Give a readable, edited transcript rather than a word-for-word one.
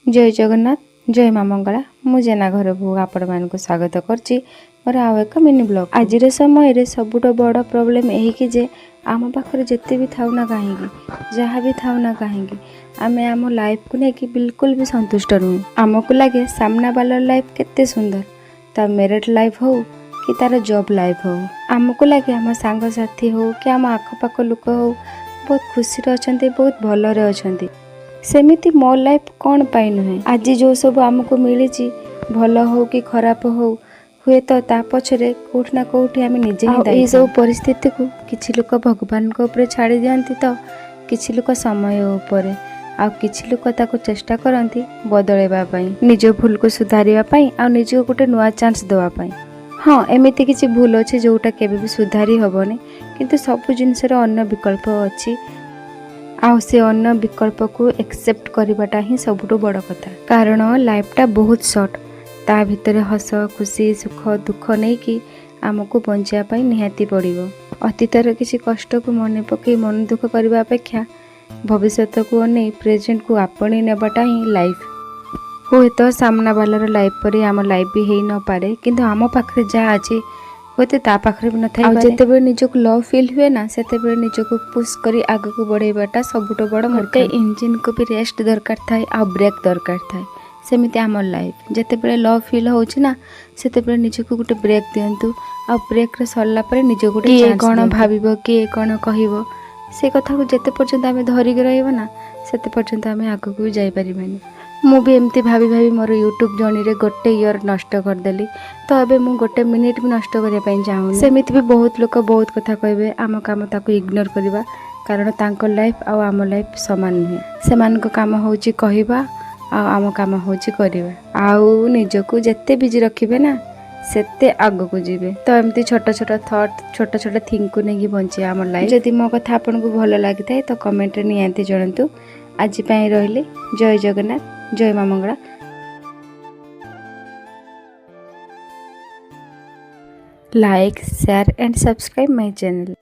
जय जगन्नाथ जय माँ मंगला मु जेना घर बो आपण मानक स्वागत करछि मोर आउ एक मिनी ब्लॉग। आज समय रे सबुठ बड़ प्रॉब्लम यही कि जे आम पाखरे जिते भी थाउ ना कहीं जहाँ भी थाउ ना कहीं आमे आम लाइफ को लेकिन बिल्कुल भी संतुष्ट नुह। आमको लगे सामना वाला लाइफ केते सुंदर, ता मेरिट लाइफ हो कि तार जॉब लाइफ हो। आमको लगे आम सांग साथी हो कि आम आखपाख लोक हो बहुत खुशी अच्छे, बहुत भलरे अच्छे। सेमिति मो लाइफ कौन पाई नुहे। आज जो सब आमको मिली भल हो कि खराब हो हुए तो ता पछरे कोठी ना कोठी आम निजे ही दायी। सब परिस्थिति को किछि लोक भगवान को ऊपर छाड़ी दियंती, तो किछि लोक समय ऊपर आ किछि लोक ताको चेष्टा करंती बदलेबा पई, निज भूल को सुधारिबा पई आ निज को गोटे नुआ चांस देवा पई। हाँ, एमिति किछि भूल अछि जोटा केबे भी सुधारी हबनी, किंतु सब जिनसर अन्य विकल्प अछि आउ से अन्य विकल्प को एक्सेप्ट करवाटा ही सबुठ बड़ कथा। कारण लाइफटा बहुत शॉर्ट, ता भितर हस खुशी सुख दुख नहीं कि आमको बंचापी निहाती पड़ो। अतीतर किसी कष्ट को मन पकई मन दुख करने अपेक्षा भविष्य को अने प्रेजेंट को आपणी नेबाटा ही लाइफ। हुए तो सामना वालार लाइफ पर आम लाइफ भी हो न पारे, किंतु आम पाखे जहाँ अच्छे होते ता पाखरे भी न था। जितेबाला निजक लव फील हुए ना सेते निजक पुश करी आग को बढ़ेबाटा सबुठ बड़ मोटे। इंजिन को भी रेस्ट दरकार थाए आ ब्रेक दरकार थाए, सेमिति आम लाइफ जितेबाला लव फील होची ना सेते निजक गोटे ब्रेक दिंतु आ ब्रेक रे सरला परे निज गोटे किए कौन भाविबो किए कौन कहबो से कथा को जेते पर्यंत आमे धरिक रहइबो ना सेते पर्यंत आमे आगु को जाई परिबानी। मु भी एमती भाभी भाभी मोर यूट्यूब जर्नी रे गोटे ईयर नष्ट करदेली, तो अबे मु गोटे मिनिट भी नष्ट करिया पई चाहूनी। सेमिति भी बहुत लोक बहुत कथा कहबे, आम काम ताको इग्नोर करबा, कारण तांको लाइफ आ आम लाइफ समान नुहे। सेमानको काम होची कहबा आ आम काम होची करबा। आउ निजको जेते बिजी रखिबे ना सेते आगो को जीवे। तो एमती छोट छोट थॉट छोट छोट थिंक को नेकी बंचे आम लाइफ। जदि मो कथा आपनको भलो लागि थाए तो कमेंट रे नियांती जणंतु। आज पई रहिले जय जगन्नाथ जय माँ Mangala. Like share and subscribe my channel.